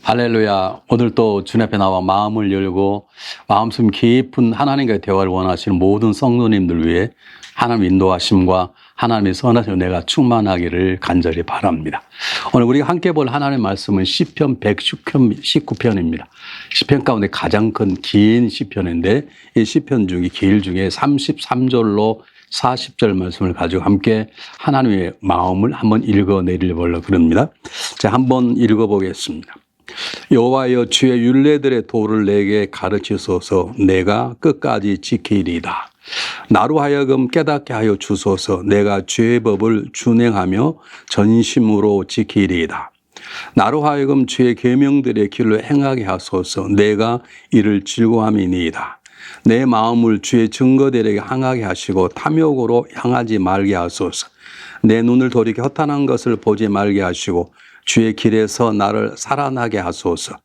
할렐루야. 오늘 또 주님 앞에 나와 마음을 열고 마음속 깊은 하나님과의 대화를 원하시는 모든 성도님들 위해 하나님 인도하심과 하나님의 선하심을 내가 충만하기를 간절히 바랍니다. 오늘 우리가 함께 볼 하나님의 말씀은 시편 119편입니다. 시편 가운데 가장 긴 시편인데 이 시편 중에 길 중에 33절로 40절 말씀을 가지고 함께 하나님의 마음을 한번 읽어내리려고 그럽니다. 자, 한번 읽어보겠습니다. 여호와여, 주의 율례들의 도를 내게 가르치소서. 내가 끝까지 지키리이다. 나로 하여금 깨닫게 하여 주소서. 내가 주의 법을 준행하며 전심으로 지키리이다. 나로 하여금 주의 계명들의 길로 행하게 하소서. 내가 이를 즐거워함이니이다. 내 마음을 주의 증거들에게 향하게 하시고 탐욕으로 향하지 말게 하소서. 내 눈을 돌이켜 허탄한 것을 보지 말게 하시고 주의 길에서 나를 살아나게 하소서.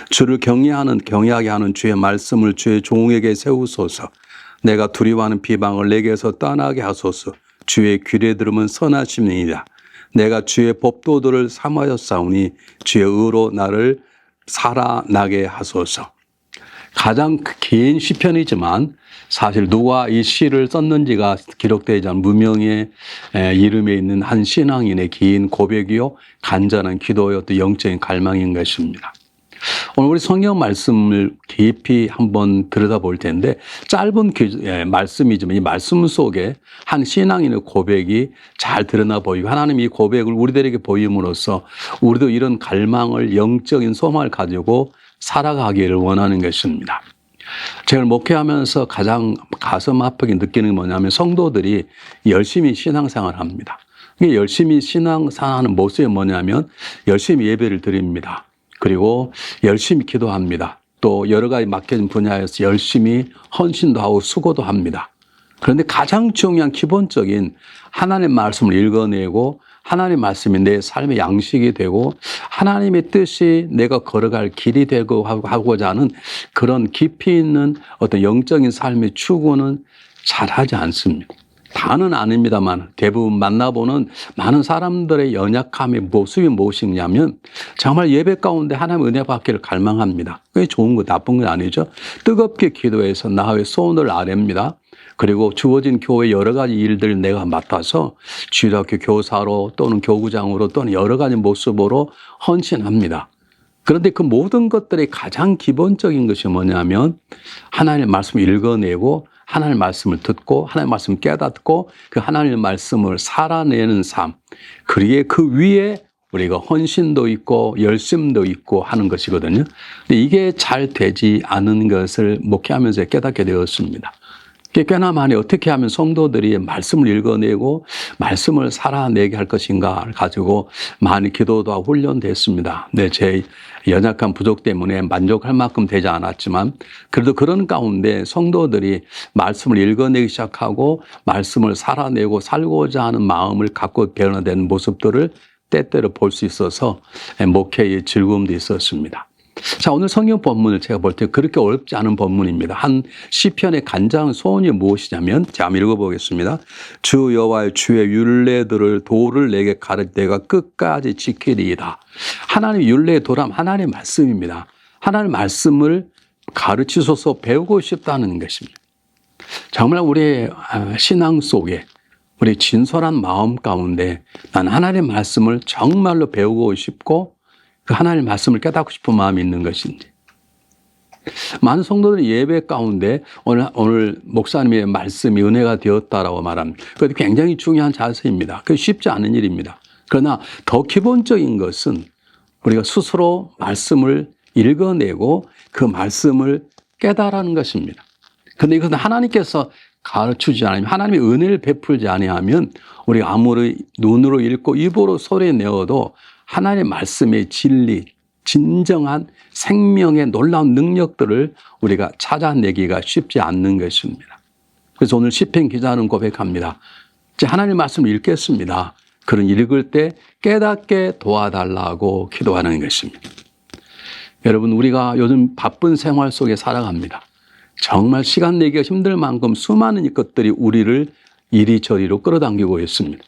주를 경외하게 하는 주의 말씀을 주의 종에게 세우소서. 내가 두려워하는 비방을 내게서 떠나게 하소서. 주의 귀에 들으면 선하심이니이다. 내가 주의 법도들을 삼하였사오니 주의 의로 나를 살아나게 하소서. 가장 긴 시편이지만 사실 누가 이 시를 썼는지가 기록되지 않은 무명의 이름에 있는 한 신앙인의 긴 고백이요 간절한 기도요 또 영적인 갈망인 것입니다. 오늘 우리 성경 말씀을 깊이 한번 들여다볼 텐데 짧은 말씀이지만 이 말씀 속에 한 신앙인의 고백이 잘 드러나 보이고 하나님이 이 고백을 우리들에게 보임으로써 우리도 이런 갈망을 영적인 소망을 가지고 살아가기를 원하는 것입니다. 제가 목회하면서 가장 가슴 아프게 느끼는 게 뭐냐면 성도들이 열심히 신앙생활을 합니다. 열심히 신앙생활하는 모습이 뭐냐면 열심히 예배를 드립니다. 그리고 열심히 기도합니다. 또 여러 가지 맡겨진 분야에서 열심히 헌신도 하고 수고도 합니다. 그런데 가장 중요한 기본적인 하나님의 말씀을 읽어내고 하나님의 말씀이 내 삶의 양식이 되고 하나님의 뜻이 내가 걸어갈 길이 되고 하고자 하는 그런 깊이 있는 어떤 영적인 삶의 추구는 잘하지 않습니다. 다는 아닙니다만 대부분 만나보는 많은 사람들의 연약함의 모습이 무엇이냐면 정말 예배 가운데 하나님의 은혜 받기를 갈망합니다. 그게 좋은 거 나쁜 건 아니죠. 뜨겁게 기도해서 나의 소원을 아랩니다. 그리고 주어진 교회 여러 가지 일들을 내가 맡아서 주일학교 교사로 또는 교구장으로 또는 여러 가지 모습으로 헌신합니다. 그런데 그 모든 것들의 가장 기본적인 것이 뭐냐면 하나님의 말씀을 읽어내고 하나님의 말씀을 듣고 하나님의 말씀을 깨닫고 그 하나님의 말씀을 살아내는 삶. 그리고 그 위에 우리가 헌신도 있고 열심도 있고 하는 것이거든요. 근데 이게 잘 되지 않은 것을 목회하면서 깨닫게 되었습니다. 꽤나 많이 어떻게 하면 성도들이 말씀을 읽어내고 말씀을 살아내게 할 것인가를 가지고 많이 기도도 하고 훈련됐습니다. 네, 제 연약한 부족 때문에 만족할 만큼 되지 않았지만 그래도 그런 가운데 성도들이 말씀을 읽어내기 시작하고 말씀을 살아내고 살고자 하는 마음을 갖고 변화되는 모습들을 때때로 볼 수 있어서 목회의 즐거움도 있었습니다. 자, 오늘 성경 본문을 제가 볼 때 그렇게 어렵지 않은 본문입니다. 한 시편의 간장 소원이 무엇이냐면 제가 한번 읽어보겠습니다. 주 여호와의 주의 율례들을 도를 내게 내가 끝까지 지키리이다. 하나님의 율례의 도람 하나님의 말씀입니다. 하나님의 말씀을 가르치소서 배우고 싶다는 것입니다. 정말 우리의 신앙 속에 우리 진솔한 마음 가운데 난 하나님의 말씀을 정말로 배우고 싶고 그 하나님의 말씀을 깨닫고 싶은 마음이 있는 것인지. 많은 성도들이 예배 가운데 오늘 목사님의 말씀이 은혜가 되었다라고 말합니다. 그것도 굉장히 중요한 자세입니다. 그게 쉽지 않은 일입니다. 그러나 더 기본적인 것은 우리가 스스로 말씀을 읽어내고 그 말씀을 깨달아는 것입니다. 그런데 이것은 하나님께서 가르치지 않으면 하나님의 은혜를 베풀지 아니하면 우리가 아무리 눈으로 읽고 입으로 소리내어도 하나님의 말씀의 진리, 진정한 생명의 놀라운 능력들을 우리가 찾아내기가 쉽지 않는 것입니다. 그래서 오늘 시편 기자는 고백합니다. 이제 하나님의 말씀을 읽겠습니다. 그런 읽을 때 깨닫게 도와달라고 기도하는 것입니다. 여러분, 우리가 요즘 바쁜 생활 속에 살아갑니다. 정말 시간 내기가 힘들 만큼 수많은 것들이 우리를 이리저리로 끌어당기고 있습니다.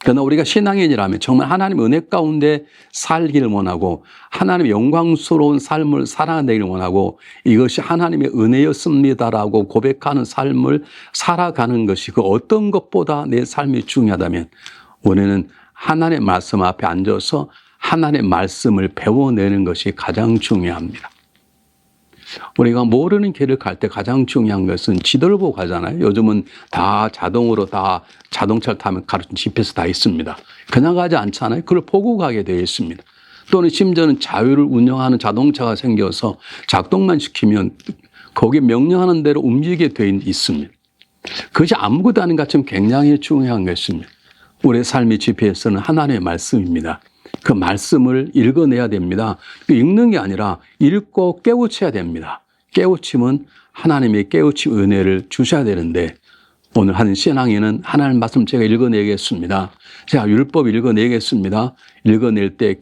그러나 우리가 신앙인이라면 정말 하나님 은혜 가운데 살기를 원하고 하나님의 영광스러운 삶을 살아내기를 원하고 이것이 하나님의 은혜였습니다라고 고백하는 삶을 살아가는 것이 그 어떤 것보다 내 삶이 중요하다면 우리는 하나님의 말씀 앞에 앉아서 하나님의 말씀을 배워내는 것이 가장 중요합니다. 우리가 모르는 길을 갈 때 가장 중요한 것은 지도를 보고 가잖아요. 요즘은 다 자동으로 다 자동차를 타면 가르친 GPS 다 있습니다. 그냥 가지 않잖아요. 그걸 보고 가게 되어 있습니다. 또는 심지어는 자율을 운영하는 자동차가 생겨서 작동만 시키면 거기에 명령하는 대로 움직이게 되어 있습니다. 그것이 아무것도 아닌 것처럼 굉장히 중요한 것입니다. 우리의 삶의 GPS는 하나님의 말씀입니다. 그 말씀을 읽어내야 됩니다. 읽는 게 아니라 읽고 깨우쳐야 됩니다. 깨우침은 하나님의 깨우침 은혜를 주셔야 되는데 오늘 한 신앙인은 하나님 말씀 제가 읽어내겠습니다. 제가 율법 읽어내겠습니다. 읽어낼 때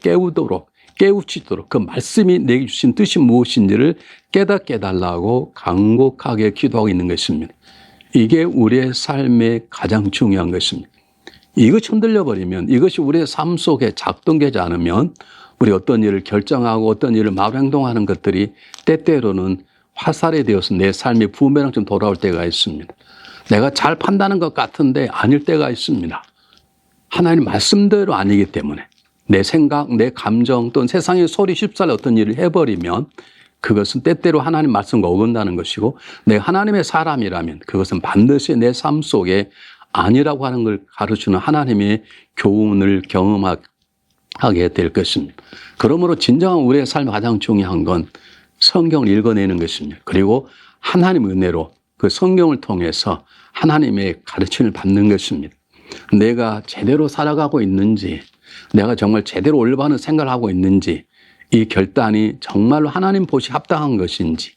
깨우치도록 그 말씀이 내게 주신 뜻이 무엇인지를 깨닫게 해달라고 간곡하게 기도하고 있는 것입니다. 이게 우리의 삶의 가장 중요한 것입니다. 이것이 흔들려버리면 이것이 우리의 삶 속에 작동되지 않으면 우리 어떤 일을 결정하고 어떤 일을 마음으로 행동하는 것들이 때때로는 화살이 되어서 내 삶이 부메랑처럼 돌아올 때가 있습니다. 내가 잘 판단하는 것 같은데 아닐 때가 있습니다. 하나님 말씀대로 아니기 때문에 내 생각, 내 감정 또는 세상의 소리 쉽사리 어떤 일을 해버리면 그것은 때때로 하나님 말씀과 어긋나는 것이고 내가 하나님의 사람이라면 그것은 반드시 내 삶 속에 아니라고 하는 걸 가르치는 하나님의 교훈을 경험하게 될 것입니다. 그러므로 진정한 우리의 삶에 가장 중요한 건 성경을 읽어내는 것입니다. 그리고 하나님의 은혜로 그 성경을 통해서 하나님의 가르침을 받는 것입니다. 내가 제대로 살아가고 있는지, 내가 정말 제대로 올바른 생각을 하고 있는지, 이 결단이 정말로 하나님 보시 합당한 것인지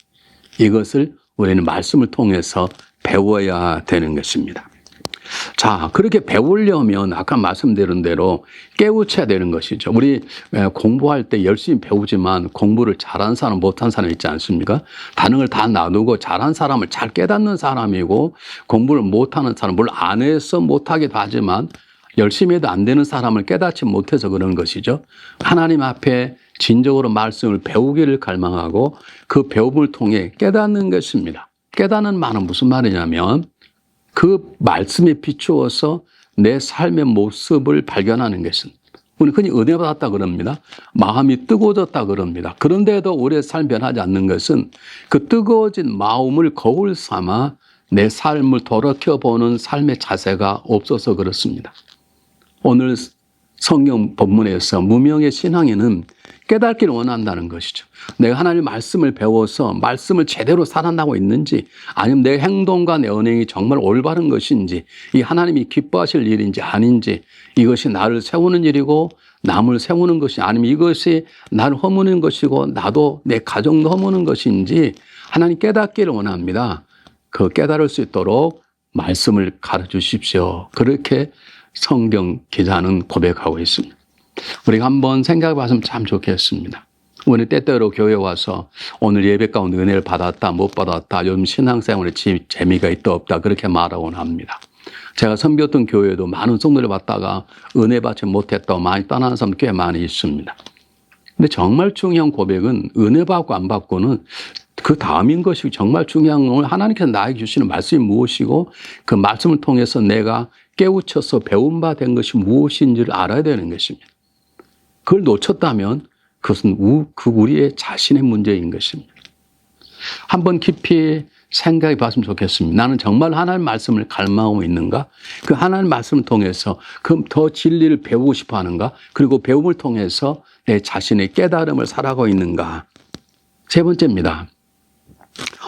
이것을 우리는 말씀을 통해서 배워야 되는 것입니다. 자, 그렇게 배우려면 아까 말씀드린 대로 깨우쳐야 되는 것이죠. 우리 공부할 때 열심히 배우지만 공부를 잘한 사람, 못한 사람 있지 않습니까? 다른 걸 다 놔두고 잘한 사람을 잘 깨닫는 사람이고 공부를 못하는 사람, 물론 안 해서 못하기도 하지만 열심히 해도 안 되는 사람을 깨닫지 못해서 그런 것이죠. 하나님 앞에 진정으로 말씀을 배우기를 갈망하고 그 배움을 통해 깨닫는 것입니다. 깨닫는 말은 무슨 말이냐면 그 말씀에 비추어서 내 삶의 모습을 발견하는 것은 우리 흔히 은혜 받았다 그럽니다. 마음이 뜨거워졌다 그럽니다. 그런데도 우리의 삶이 변하지 않는 것은 그 뜨거워진 마음을 거울 삼아 내 삶을 돌이켜보는 삶의 자세가 없어서 그렇습니다. 오늘 성경 본문에서 무명의 신앙인은 깨닫기를 원한다는 것이죠. 내가 하나님의 말씀을 배워서 말씀을 제대로 살아나고 있는지 아니면 내 행동과 내 언행이 정말 올바른 것인지 이 하나님이 기뻐하실 일인지 아닌지 이것이 나를 세우는 일이고 남을 세우는 것이 아니면 이것이 나를 허무는 것이고 나도 내 가정도 허무는 것인지 하나님 깨닫기를 원합니다. 그 깨달을 수 있도록 말씀을 가르쳐 주십시오. 그렇게 성경 기자는 고백하고 있습니다. 우리가 한번 생각해 봤으면 참 좋겠습니다. 우리 때때로 교회 와서 오늘 예배 가운데 은혜를 받았다 못 받았다 요즘 신앙생활에 재미가 있다 없다 그렇게 말하곤 합니다. 제가 섬겼던 교회도 많은 성도를 받다가 은혜 받지 못했다고 많이 떠나는 사람 꽤 많이 있습니다. 근데 정말 중요한 고백은 은혜 받고 안 받고는 그 다음인 것이고 정말 중요한 건 하나님께서 나에게 주시는 말씀이 무엇이고 그 말씀을 통해서 내가 깨우쳐서 배운 바 된 것이 무엇인지를 알아야 되는 것입니다. 그걸 놓쳤다면 그것은 우리의 자신의 문제인 것입니다. 한번 깊이 생각해 봤으면 좋겠습니다. 나는 정말 하나님 말씀을 갈망하고 있는가? 그 하나님 말씀을 통해서 그 더 진리를 배우고 싶어 하는가? 그리고 배움을 통해서 내 자신의 깨달음을 살아가고 있는가? 세 번째입니다.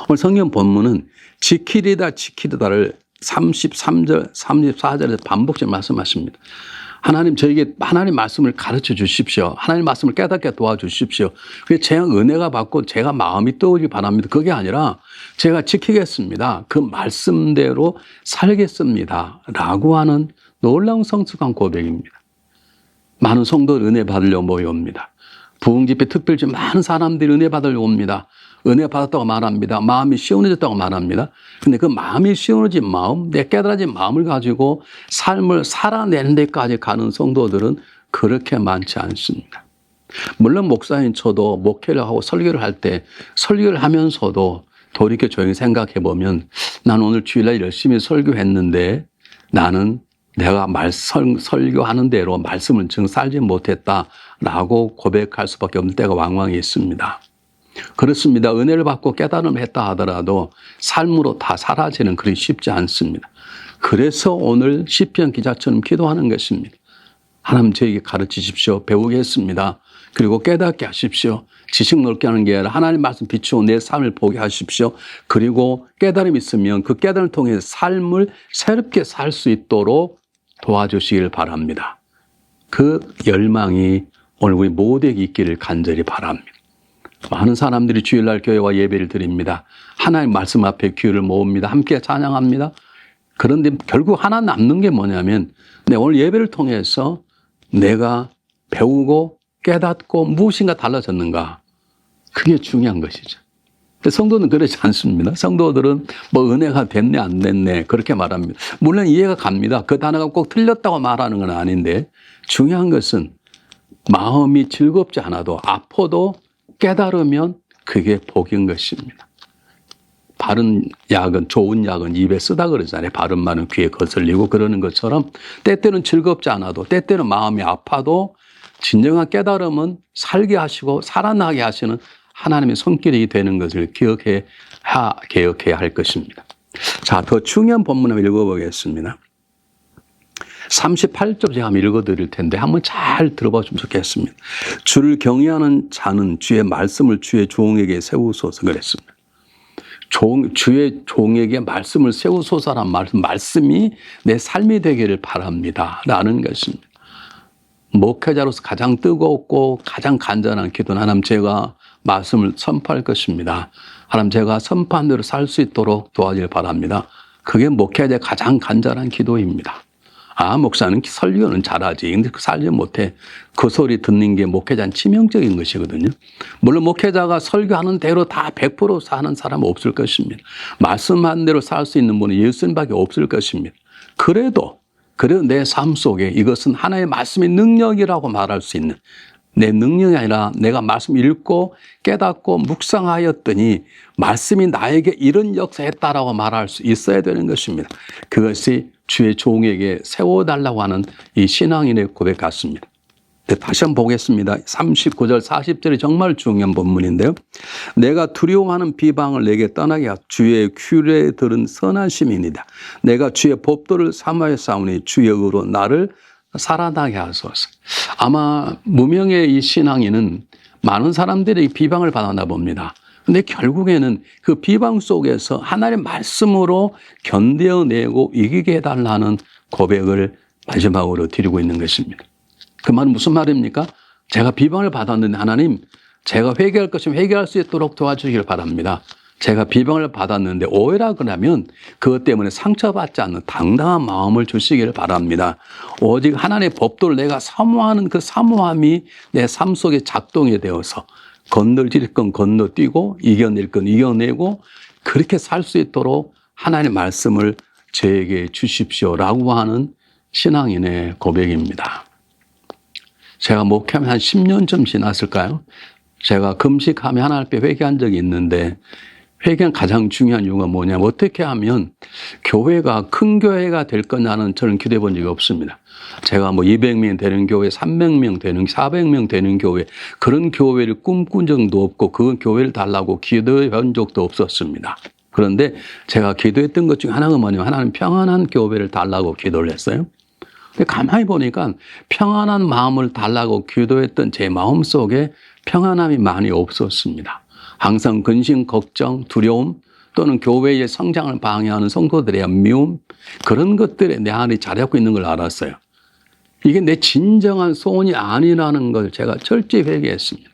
오늘 성경 본문은 지키리다를 33절, 34절에서 반복적으로 말씀하십니다. 하나님 저에게 하나님 말씀을 가르쳐 주십시오. 하나님 말씀을 깨닫게 도와주십시오. 그래서 제가 은혜가 받고 제가 마음이 떠오르기 바랍니다. 그게 아니라 제가 지키겠습니다. 그 말씀대로 살겠습니다. 라고 하는 놀라운 성숙한 고백입니다. 많은 성도들 은혜 받으려고 모여옵니다. 부흥집회 특별히 많은 사람들이 은혜 받으려고 옵니다. 은혜 받았다고 말합니다. 마음이 시원해졌다고 말합니다. 근데 그 마음이 시원해진 마음, 내 깨달아진 마음을 가지고 삶을 살아내는 데까지 가는 성도들은 그렇게 많지 않습니다. 물론 목사인 저도 목회를 하고 설교를 할 때 설교를 하면서도 돌이켜 조용히 생각해 보면 난 오늘 주일날 열심히 설교했는데 나는 내가 설교하는 대로 말씀을 지금 살지 못했다라고 고백할 수밖에 없는 때가 왕왕 있습니다. 그렇습니다. 은혜를 받고 깨달음을 했다 하더라도 삶으로 다 사라지는 그리 쉽지 않습니다. 그래서 오늘 시편 기자처럼 기도하는 것입니다. 하나님 저에게 가르치십시오. 배우겠습니다. 그리고 깨닫게 하십시오. 지식 넓게 하는 게 아니라 하나님 말씀 비추어 내 삶을 보게 하십시오. 그리고 깨달음이 있으면 그 깨달음을 통해 삶을 새롭게 살 수 있도록 도와주시길 바랍니다. 그 열망이 오늘 우리 모두에게 있기를 간절히 바랍니다. 많은 사람들이 주일날 교회와 예배를 드립니다. 하나님 말씀 앞에 귀를 모읍니다. 함께 찬양합니다. 그런데 결국 하나 남는 게 뭐냐면 오늘 예배를 통해서 내가 배우고 깨닫고 무엇인가 달라졌는가? 그게 중요한 것이죠. 성도는 그렇지 않습니다. 성도들은 뭐 은혜가 됐네 안 됐네 그렇게 말합니다. 물론 이해가 갑니다. 그 단어가 꼭 틀렸다고 말하는 건 아닌데 중요한 것은 마음이 즐겁지 않아도 아파도 깨달으면 그게 복인 것입니다. 바른 약은 좋은 약은 입에 쓰다 그러잖아요. 바른 말은 귀에 거슬리고 그러는 것처럼 때때는 즐겁지 않아도 때때는 마음이 아파도 진정한 깨달음은 살게 하시고 살아나게 하시는 하나님의 손길이 되는 것을 기억해야 할 것입니다. 자, 더 중요한 본문 한번 읽어보겠습니다. 38절 제가 한번 읽어드릴 텐데 한번 잘 들어보시면 좋겠습니다. 주를 경외하는 자는 주의 말씀을 주의 종에게 세우소서 그랬습니다. 주의 종에게 말씀을 세우소서란 말씀이 내 삶이 되기를 바랍니다. 라는 것입니다. 목회자로서 가장 뜨겁고 가장 간절한 기도는 하나님 제가 말씀을 선포할 것입니다. 하나님 제가 선포한 대로 살 수 있도록 도와주길 바랍니다. 그게 목회자의 가장 간절한 기도입니다. 아, 목사는 설교는 잘하지. 근데 살지 못해. 그 소리 듣는 게 목회자는 치명적인 것이거든요. 물론 목회자가 설교하는 대로 다 100% 사는 사람은 없을 것입니다. 말씀한 대로 살 수 있는 분은 예수님밖에 없을 것입니다. 그래도 내 삶 속에 이것은 하나의 말씀의 능력이라고 말할 수 있는 내 능력이 아니라 내가 말씀 읽고 깨닫고 묵상하였더니 말씀이 나에게 이런 역사했다라고 말할 수 있어야 되는 것입니다. 그것이 주의 종에게 세워달라고 하는 이 신앙인의 고백 같습니다. 다시 한번 보겠습니다. 39절 40절이 정말 중요한 본문인데요. 내가 두려워하는 비방을 내게 떠나게 하소서. 주의 규례에 들은 선한 시민이다. 내가 주의 법도를 삼하여 싸우니 주의 의로 나를 살아나게 하소서. 아마 무명의 이 신앙인은 많은 사람들이 비방을 받았나 봅니다. 근데 결국에는 그 비방 속에서 하나님의 말씀으로 견뎌내고 이기게 해달라는 고백을 마지막으로 드리고 있는 것입니다. 그 말은 무슨 말입니까? 제가 비방을 받았는데 하나님, 제가 회개할 것이면 회개할 수 있도록 도와주시길 바랍니다. 제가 비방을 받았는데 오해라 그러면 그것 때문에 상처받지 않는 당당한 마음을 주시기를 바랍니다. 오직 하나님의 법도를 내가 사모하는 그 사모함이 내 삶 속에 작동이 되어서 건너뛸 건 건너뛰고 이겨낼 건 이겨내고 그렇게 살 수 있도록 하나님의 말씀을 저에게 주십시오라고 하는 신앙인의 고백입니다. 제가 목회하면 한 10년쯤 지났을까요? 제가 금식하며 하나님 앞에 회개한 적이 있는데 회개는 가장 중요한 이유가 뭐냐면 어떻게 하면 교회가 큰 교회가 될 거냐는 저는 기도해 본 적이 없습니다. 제가 200명 되는 교회, 300명 되는, 400명 되는 교회 그런 교회를 꿈꾼 적도 없고 그 교회를 달라고 기도해 본 적도 없었습니다. 그런데 제가 기도했던 것 중에 하나가 뭐냐면 하나님 평안한 교회를 달라고 기도를 했어요. 근데 가만히 보니까 평안한 마음을 달라고 기도했던 제 마음 속에 평안함이 많이 없었습니다. 항상 근심, 걱정, 두려움 또는 교회의 성장을 방해하는 성도들의 미움 그런 것들에 내 안에 자리하고 있는 걸 알았어요. 이게 내 진정한 소원이 아니라는 걸 제가 철저히 회개했습니다.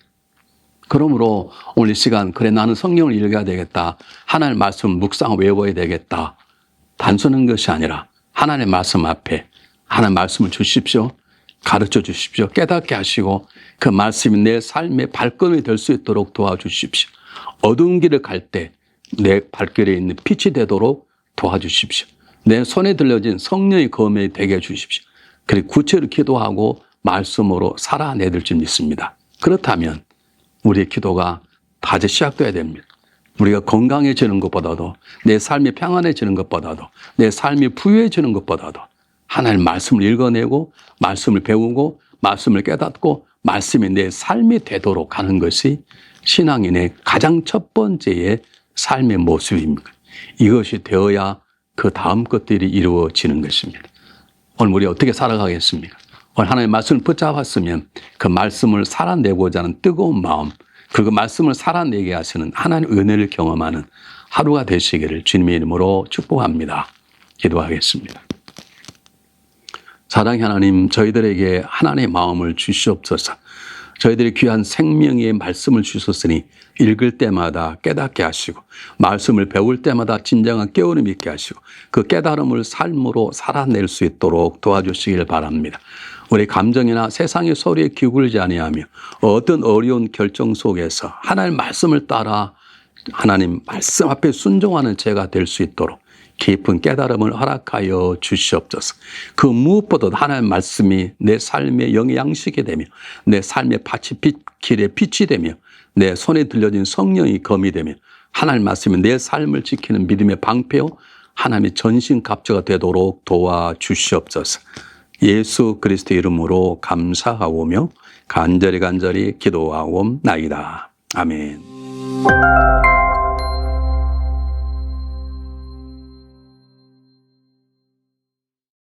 그러므로 오늘 이 시간 그래 나는 성경을 읽어야 되겠다. 하나님의 말씀 묵상 외워야 되겠다. 단순한 것이 아니라 하나님의 말씀 앞에 하나님의 말씀을 주십시오. 가르쳐 주십시오. 깨닫게 하시고 그 말씀이 내 삶의 발걸음이 될 수 있도록 도와주십시오. 어두운 길을 갈 때 내 발길에 있는 빛이 되도록 도와주십시오. 내 손에 들려진 성령의 검이 되게 해주십시오. 그리고 구체로 기도하고 말씀으로 살아내릴 줄 믿습니다. 그렇다면 우리의 기도가 다시 시작돼야 됩니다. 우리가 건강해지는 것보다도, 내 삶이 평안해지는 것보다도, 내 삶이 부유해지는 것보다도 하나님 말씀을 읽어내고 말씀을 배우고 말씀을 깨닫고 말씀이 내 삶이 되도록 하는 것이 신앙인의 가장 첫 번째의 삶의 모습입니다. 이것이 되어야 그 다음 것들이 이루어지는 것입니다. 오늘 우리 어떻게 살아가겠습니까? 오늘 하나님의 말씀을 붙잡았으면 그 말씀을 살아내고자 하는 뜨거운 마음, 그리고 말씀을 살아내게 하시는 하나님의 은혜를 경험하는 하루가 되시기를 주님의 이름으로 축복합니다. 기도하겠습니다. 사랑의 하나님, 저희들에게 하나님의 마음을 주시옵소서. 저희들이 귀한 생명의 말씀을 주셨으니 읽을 때마다 깨닫게 하시고 말씀을 배울 때마다 진정한 깨우침이 있게 하시고 그 깨달음을 삶으로 살아낼 수 있도록 도와주시길 바랍니다. 우리 감정이나 세상의 소리에 귀 굴지 아니하며 어떤 어려운 결정 속에서 하나님 말씀을 따라 하나님 말씀 앞에 순종하는 제가 될 수 있도록 깊은 깨달음을 허락하여 주시옵소서. 그 무엇보다 하나님의 말씀이 내 삶의 영의 양식이 되며 내 삶의 길의 빛이 되며 내 손에 들려진 성령이 검이 되며 하나님의 말씀이 내 삶을 지키는 믿음의 방패요 하나님의 전신갑주가 되도록 도와주시옵소서. 예수 그리스도의 이름으로 감사하오며 간절히 기도하옵나이다. 아멘.